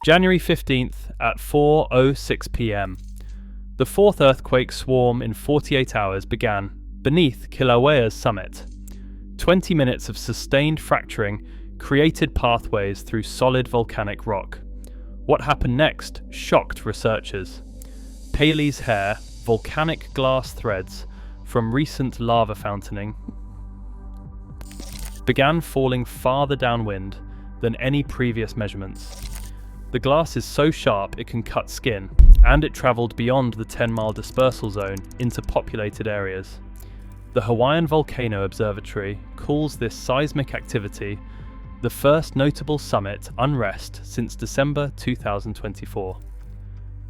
January 15th at 4:06 p.m. The fourth earthquake swarm in 48 hours began beneath Kīlauea's summit. 20 minutes of sustained fracturing created pathways through solid volcanic rock. What happened next shocked researchers. Pele's hair, volcanic glass threads from recent lava fountaining, began falling farther downwind than any previous measurements. The glass is so sharp it can cut skin, and it travelled beyond the 10-mile dispersal zone into populated areas. The Hawaiian Volcano Observatory calls this seismic activity the first notable summit unrest since December 2024.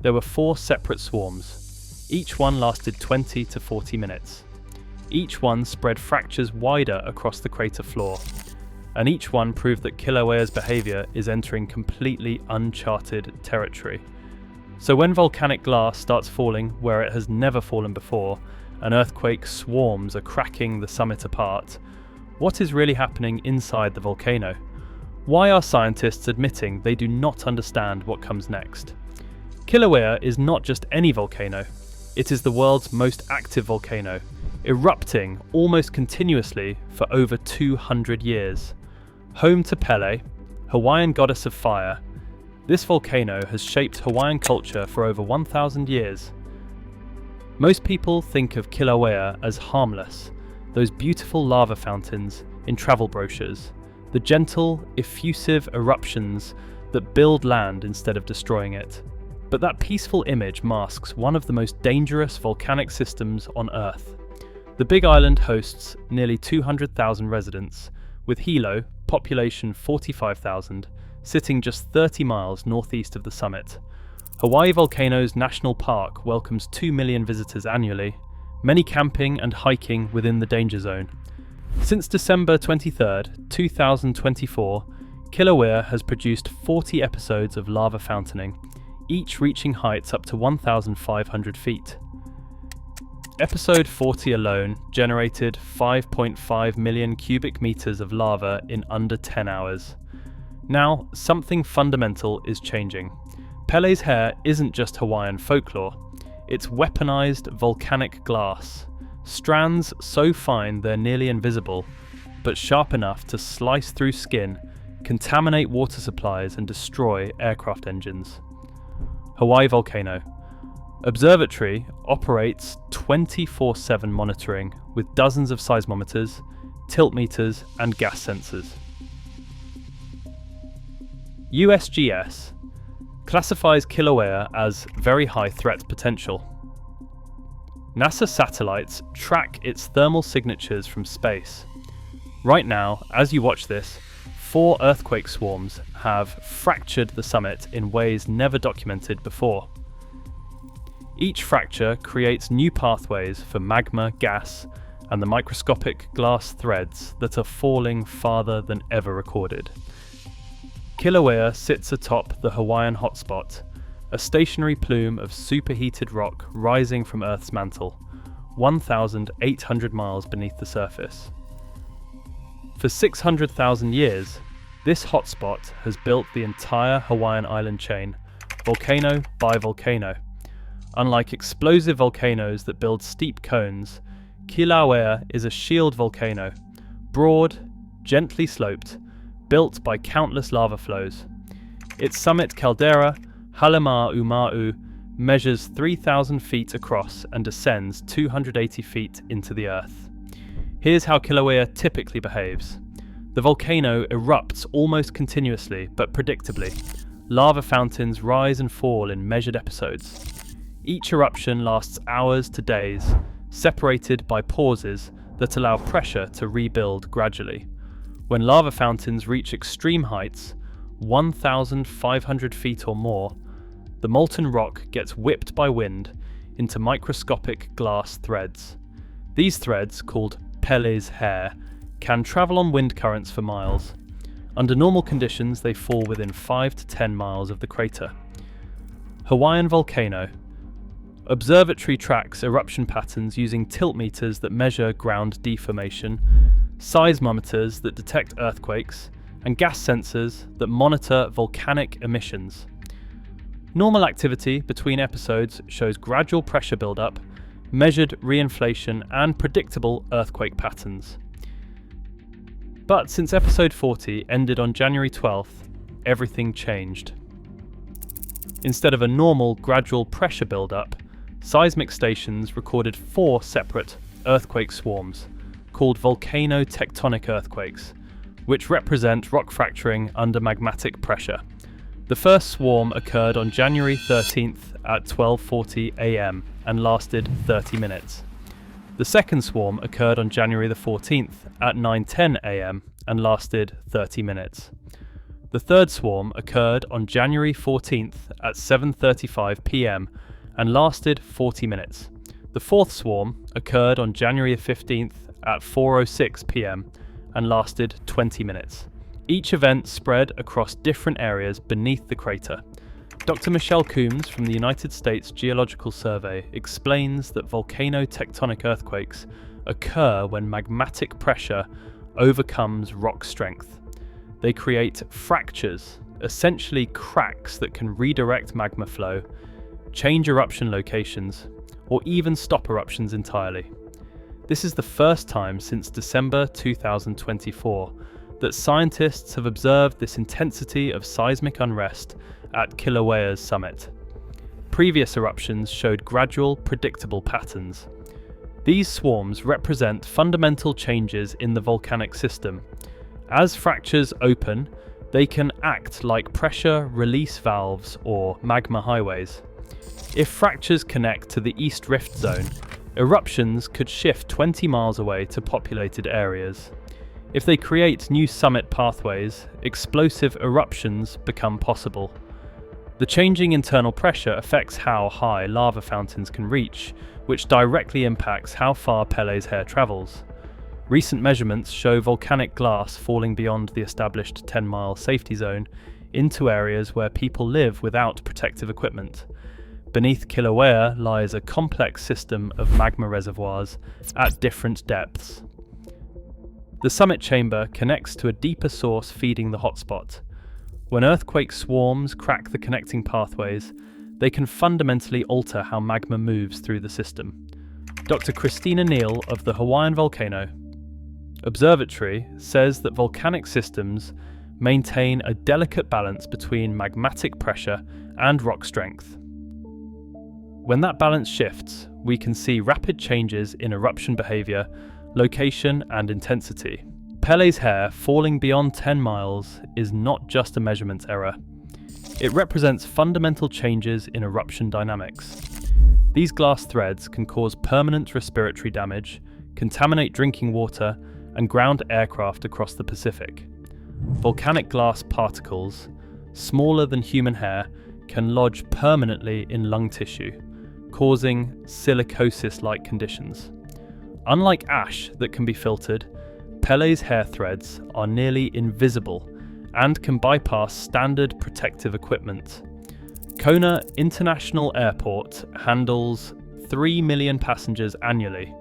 There were 4 separate swarms. Each one lasted 20 to 40 minutes. Each one spread fractures wider across the crater floor, and each one proved that Kīlauea's behaviour is entering completely uncharted territory. So when volcanic glass starts falling where it has never fallen before, and earthquake swarms are cracking the summit apart, what is really happening inside the volcano? Why are scientists admitting they do not understand what comes next? Kīlauea is not just any volcano. It is the world's most active volcano, erupting almost continuously for over 200 years. Home to Pele, Hawaiian goddess of fire, this volcano has shaped Hawaiian culture for over 1,000 years. Most people think of Kīlauea as harmless, those beautiful lava fountains in travel brochures, the gentle, effusive eruptions that build land instead of destroying it. But that peaceful image masks one of the most dangerous volcanic systems on Earth. The Big Island hosts nearly 200,000 residents, with Hilo, population 45,000, sitting just 30 miles northeast of the summit. Hawaii Volcanoes National Park welcomes 2 million visitors annually, many camping and hiking within the danger zone. Since December 23, 2024, Kīlauea has produced 40 episodes of lava fountain, each reaching heights up to 1,500 feet. Episode 40 alone generated 5.5 million cubic meters of lava in under 10 hours. Now, something fundamental is changing. Pele's hair isn't just Hawaiian folklore, it's weaponized volcanic glass. Strands so fine they're nearly invisible, but sharp enough to slice through skin, contaminate water supplies and destroy aircraft engines. Hawaii Volcano Observatory operates 24/7 monitoring with dozens of seismometers, tilt meters and gas sensors. USGS classifies Kīlauea as very high threat potential. NASA satellites track its thermal signatures from space. Right now, as you watch this, 4 earthquake swarms have fractured the summit in ways never documented before. Each fracture creates new pathways for magma, gas, and the microscopic glass threads that are falling farther than ever recorded. Kīlauea sits atop the Hawaiian hotspot, a stationary plume of superheated rock rising from Earth's mantle, 1,800 miles beneath the surface. For 600,000 years, this hotspot has built the entire Hawaiian island chain, volcano by volcano. Unlike explosive volcanoes that build steep cones, Kīlauea is a shield volcano, broad, gently sloped, built by countless lava flows. Its summit caldera, Halema'uma'u, measures 3,000 feet across and descends 280 feet into the earth. Here's how Kīlauea typically behaves. The volcano erupts almost continuously but predictably. Lava fountains rise and fall in measured episodes. Each eruption lasts hours to days, separated by pauses that allow pressure to rebuild gradually. When lava fountains reach extreme heights, 1,500 feet or more, the molten rock gets whipped by wind into microscopic glass threads. These threads, called Pele's hair, can travel on wind currents for miles. Under normal conditions, they fall within 5 to 10 miles of the crater. Hawaiian Volcano. Observatory tracks eruption patterns using tilt meters that measure ground deformation, seismometers that detect earthquakes, and gas sensors that monitor volcanic emissions. Normal activity between episodes shows gradual pressure buildup, measured reinflation, and predictable earthquake patterns. But since episode 40 ended on January 12th, everything changed. Instead of a normal gradual pressure buildup, seismic stations recorded 4 separate earthquake swarms, called volcano tectonic earthquakes, which represent rock fracturing under magmatic pressure. The first swarm occurred on January 13th at 12:40 am and lasted 30 minutes. The second swarm occurred on January the 14th at 9:10 am and lasted 30 minutes. The third swarm occurred on January 14th at 7:35 pm and lasted 40 minutes. The fourth swarm occurred on January 15th at 4:06 pm and lasted 20 minutes. Each event spread across different areas beneath the crater. Dr. Michelle Coombs from the United States Geological Survey explains that volcano tectonic earthquakes occur when magmatic pressure overcomes rock strength. They create fractures, essentially cracks that can redirect magma flow, change eruption locations, or even stop eruptions entirely. This is the first time since December 2024 that scientists have observed this intensity of seismic unrest at Kīlauea's summit. Previous eruptions showed gradual, predictable patterns. These swarms represent fundamental changes in the volcanic system. As fractures open, they can act like pressure release valves or magma highways. If fractures connect to the East Rift Zone, eruptions could shift 20 miles away to populated areas. If they create new summit pathways, explosive eruptions become possible. The changing internal pressure affects how high lava fountains can reach, which directly impacts how far Pele's hair travels. Recent measurements show volcanic glass falling beyond the established 10-mile safety zone into areas where people live without protective equipment. Beneath Kīlauea lies a complex system of magma reservoirs at different depths. The summit chamber connects to a deeper source feeding the hotspot. When earthquake swarms crack the connecting pathways, they can fundamentally alter how magma moves through the system. Dr. Christina Neal of the Hawaiian Volcano Observatory says that volcanic systems maintain a delicate balance between magmatic pressure and rock strength. When that balance shifts, we can see rapid changes in eruption behavior, location, and intensity. Pele's hair falling beyond 10 miles is not just a measurement error. It represents fundamental changes in eruption dynamics. These glass threads can cause permanent respiratory damage, contaminate drinking water, and ground aircraft across the Pacific. Volcanic glass particles, smaller than human hair, can lodge permanently in lung tissue, causing silicosis-like conditions. Unlike ash that can be filtered, Pele's hair threads are nearly invisible and can bypass standard protective equipment. Kona International Airport handles 3 million passengers annually.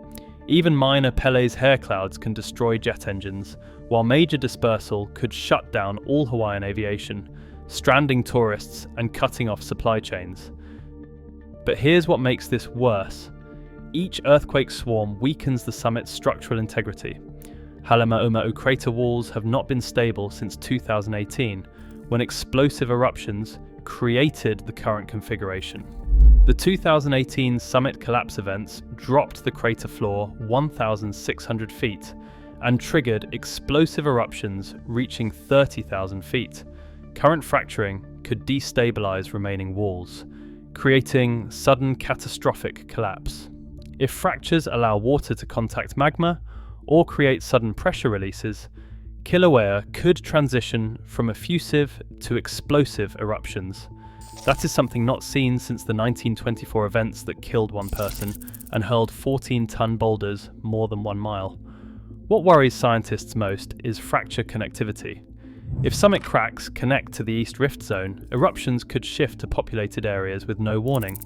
Even minor Pele's hair clouds can destroy jet engines, while major dispersal could shut down all Hawaiian aviation, stranding tourists and cutting off supply chains. But here's what makes this worse. Each earthquake swarm weakens the summit's structural integrity. Halemaumau crater walls have not been stable since 2018, when explosive eruptions created the current configuration. The 2018 summit collapse events dropped the crater floor 1,600 feet and triggered explosive eruptions reaching 30,000 feet. Current fracturing could destabilize remaining walls, creating sudden catastrophic collapse. If fractures allow water to contact magma or create sudden pressure releases, Kīlauea could transition from effusive to explosive eruptions. That is something not seen since the 1924 events that killed one person and hurled 14-ton boulders more than 1 mile. What worries scientists most is fracture connectivity. If summit cracks connect to the East Rift Zone, eruptions could shift to populated areas with no warning.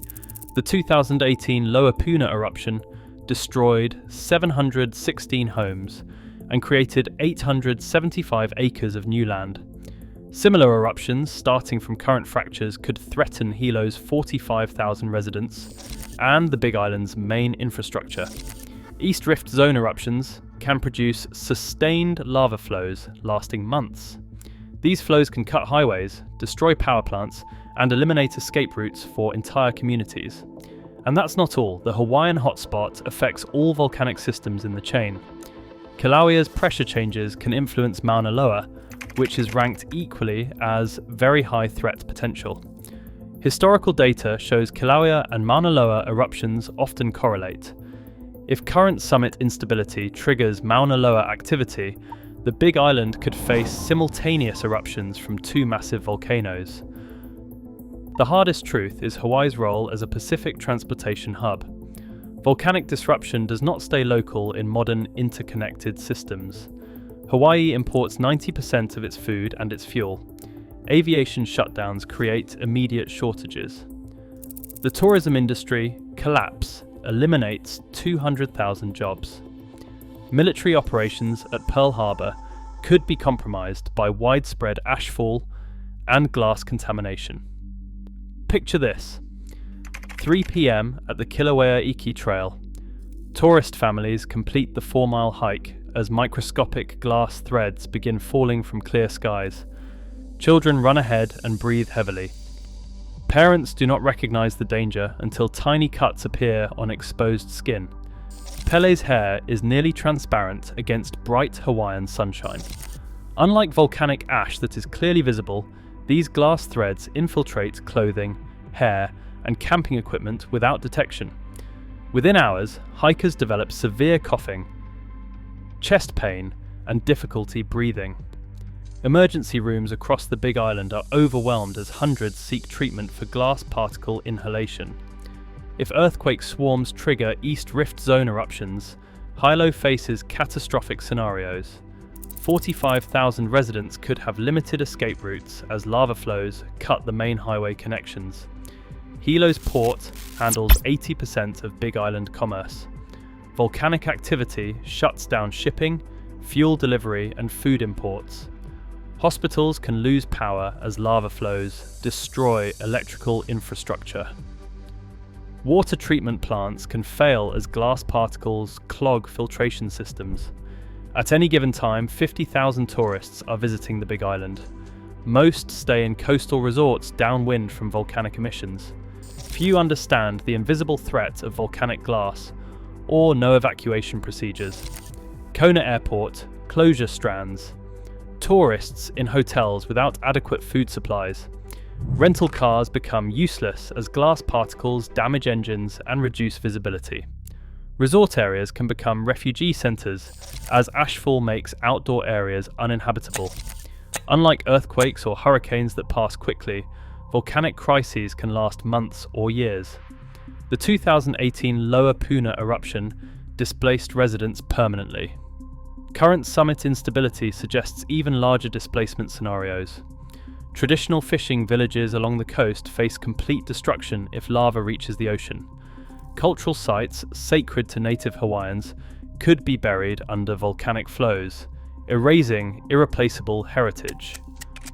The 2018 Lower Puna eruption destroyed 716 homes and created 875 acres of new land. Similar eruptions starting from current fractures could threaten Hilo's 45,000 residents and the Big Island's main infrastructure. East Rift Zone eruptions can produce sustained lava flows lasting months. These flows can cut highways, destroy power plants, and eliminate escape routes for entire communities. And that's not all. The Hawaiian hotspot affects all volcanic systems in the chain. Kīlauea's pressure changes can influence Mauna Loa, which is ranked equally as very high threat potential. Historical data shows Kīlauea and Mauna Loa eruptions often correlate. If current summit instability triggers Mauna Loa activity, the Big Island could face simultaneous eruptions from two massive volcanoes. The hardest truth is Hawaii's role as a Pacific transportation hub. Volcanic disruption does not stay local in modern interconnected systems. Hawaii imports 90% of its food and its fuel. Aviation shutdowns create immediate shortages. The tourism industry collapse eliminates 200,000 jobs. Military operations at Pearl Harbor could be compromised by widespread ashfall and glass contamination. Picture this: 3 p.m. at the Kīlauea Iki Trail. Tourist families complete the 4-mile hike as microscopic glass threads begin falling from clear skies. Children run ahead and breathe heavily. Parents do not recognize the danger until tiny cuts appear on exposed skin. Pele's hair is nearly transparent against bright Hawaiian sunshine. Unlike volcanic ash that is clearly visible, these glass threads infiltrate clothing, hair, and camping equipment without detection. Within hours, hikers develop severe coughing, chest pain, and difficulty breathing. Emergency rooms across the Big Island are overwhelmed as hundreds seek treatment for glass particle inhalation. If earthquake swarms trigger East Rift Zone eruptions, Hilo faces catastrophic scenarios. 45,000 residents could have limited escape routes as lava flows cut the main highway connections. Hilo's port handles 80% of Big Island commerce. Volcanic activity shuts down shipping, fuel delivery, and food imports. Hospitals can lose power as lava flows destroy electrical infrastructure. Water treatment plants can fail as glass particles clog filtration systems. At any given time, 50,000 tourists are visiting the Big Island. Most stay in coastal resorts downwind from volcanic emissions. Few understand the invisible threat of volcanic glass or no evacuation procedures. Kona Airport, closure strands. Tourists in hotels without adequate food supplies. Rental cars become useless as glass particles damage engines and reduce visibility. Resort areas can become refugee centres as ashfall makes outdoor areas uninhabitable. Unlike earthquakes or hurricanes that pass quickly, volcanic crises can last months or years. The 2018 Lower Puna eruption displaced residents permanently. Current summit instability suggests even larger displacement scenarios. Traditional fishing villages along the coast face complete destruction if lava reaches the ocean. Cultural sites sacred to native Hawaiians could be buried under volcanic flows, erasing irreplaceable heritage.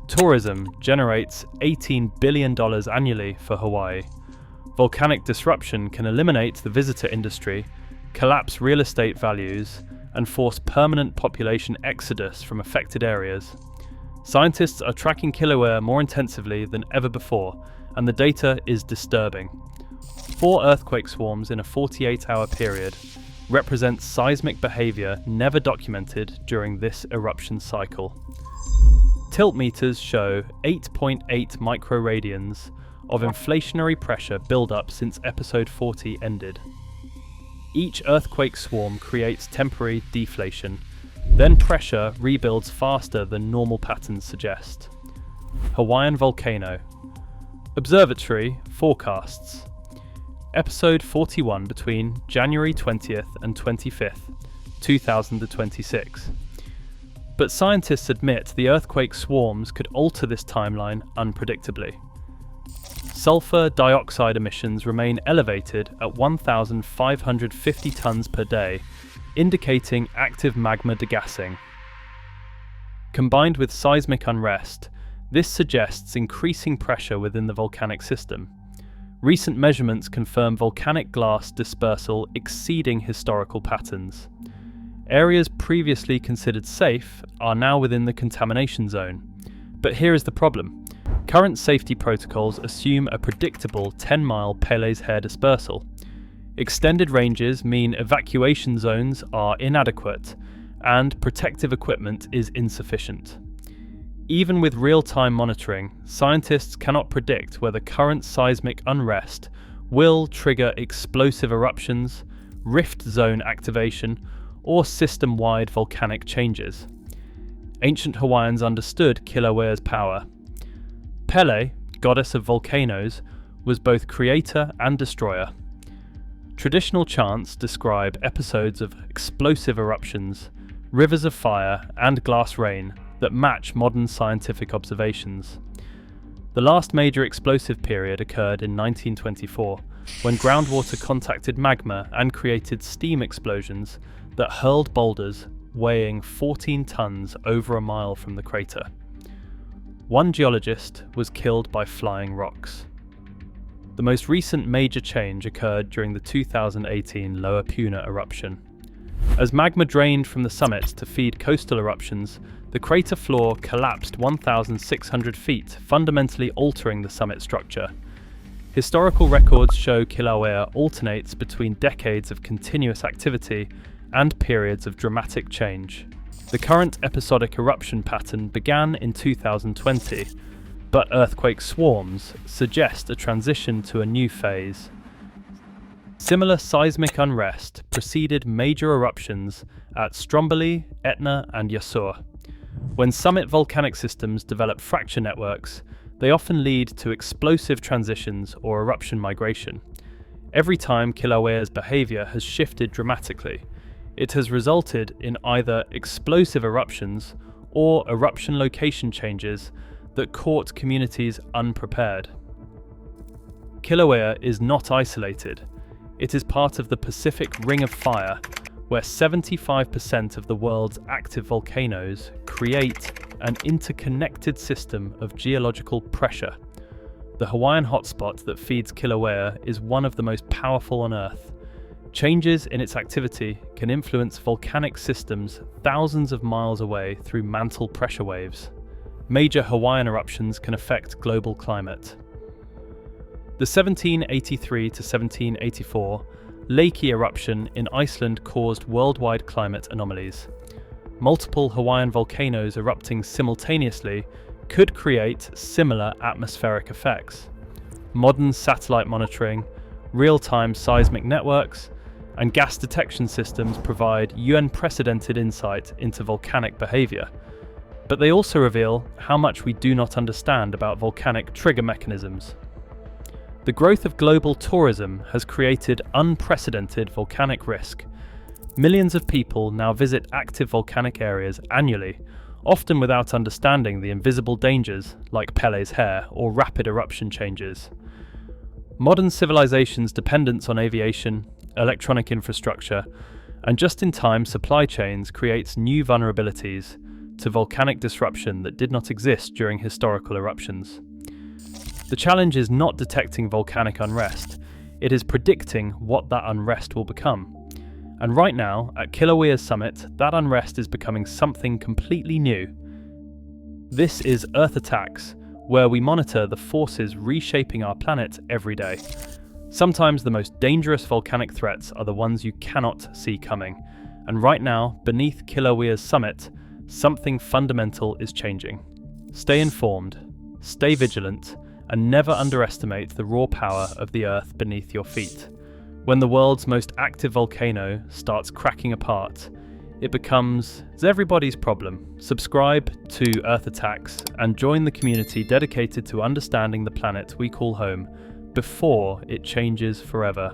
Tourism generates $18 billion annually for Hawaii. Volcanic disruption can eliminate the visitor industry, collapse real estate values, and force permanent population exodus from affected areas. Scientists are tracking Kīlauea more intensively than ever before, and the data is disturbing. 4 earthquake swarms in a 48-hour period represent seismic behavior never documented during this eruption cycle. Tilt meters show 8.8 microradians of inflationary pressure build-up since episode 40 ended. Each earthquake swarm creates temporary deflation, then pressure rebuilds faster than normal patterns suggest. Hawaiian Volcano. Observatory forecasts. Episode 41 between January 20th and 25th, 2026. But scientists admit the earthquake swarms could alter this timeline unpredictably. Sulfur dioxide emissions remain elevated at 1,550 tons per day, indicating active magma degassing. Combined with seismic unrest, This suggests increasing pressure within the volcanic system. Recent measurements confirm volcanic glass dispersal exceeding historical patterns. Areas previously considered safe are now within the contamination zone. But here is the problem. Current safety protocols assume a predictable 10-mile Pele's hair dispersal. Extended ranges mean evacuation zones are inadequate and protective equipment is insufficient. Even with real-time monitoring, scientists cannot predict whether current seismic unrest will trigger explosive eruptions, rift zone activation, or system-wide volcanic changes. Ancient Hawaiians understood Kīlauea's power. Pele, goddess of volcanoes, was both creator and destroyer. Traditional chants describe episodes of explosive eruptions, rivers of fire, and glass rain that match modern scientific observations. The last major explosive period occurred in 1924, when groundwater contacted magma and created steam explosions that hurled boulders weighing 14 tons over a mile from the crater. One geologist was killed by flying rocks. The most recent major change occurred during the 2018 Lower Puna eruption. As magma drained from the summit to feed coastal eruptions, the crater floor collapsed 1,600 feet, fundamentally altering the summit structure. Historical records show Kīlauea alternates between decades of continuous activity and periods of dramatic change. The current episodic eruption pattern began in 2020, but earthquake swarms suggest a transition to a new phase. Similar seismic unrest preceded major eruptions at Stromboli, Etna, and Yasur. When summit volcanic systems develop fracture networks, they often lead to explosive transitions or eruption migration. Every time Kīlauea's behavior has shifted dramatically, it has resulted in either explosive eruptions or eruption location changes that caught communities unprepared. Kīlauea is not isolated. It is part of the Pacific Ring of Fire, where 75% of the world's active volcanoes create an interconnected system of geological pressure. The Hawaiian hotspot that feeds Kīlauea is one of the most powerful on Earth. Changes in its activity can influence volcanic systems thousands of miles away through mantle pressure waves. Major Hawaiian eruptions can affect global climate. The 1783 to 1784 Lake eruption in Iceland caused worldwide climate anomalies. Multiple Hawaiian volcanoes erupting simultaneously could create similar atmospheric effects. Modern satellite monitoring, real-time seismic networks, and gas detection systems provide unprecedented insight into volcanic behavior. But they also reveal how much we do not understand about volcanic trigger mechanisms. The growth of global tourism has created unprecedented volcanic risk. Millions of people now visit active volcanic areas annually, often without understanding the invisible dangers like Pele's hair or rapid eruption changes. Modern civilization's dependence on aviation, electronic infrastructure, and just-in-time supply chains creates new vulnerabilities to volcanic disruption that did not exist during historical eruptions. The challenge is not detecting volcanic unrest, it is predicting what that unrest will become. And right now, at Kīlauea's summit, that unrest is becoming something completely new. This is Earth Attacks, where we monitor the forces reshaping our planet every day. Sometimes the most dangerous volcanic threats are the ones you cannot see coming. And right now, beneath Kīlauea's summit, something fundamental is changing. Stay informed, stay vigilant, and never underestimate the raw power of the Earth beneath your feet. When the world's most active volcano starts cracking apart, it becomes everybody's problem. Subscribe to Earth Attacks and join the community dedicated to understanding the planet we call home before it changes forever.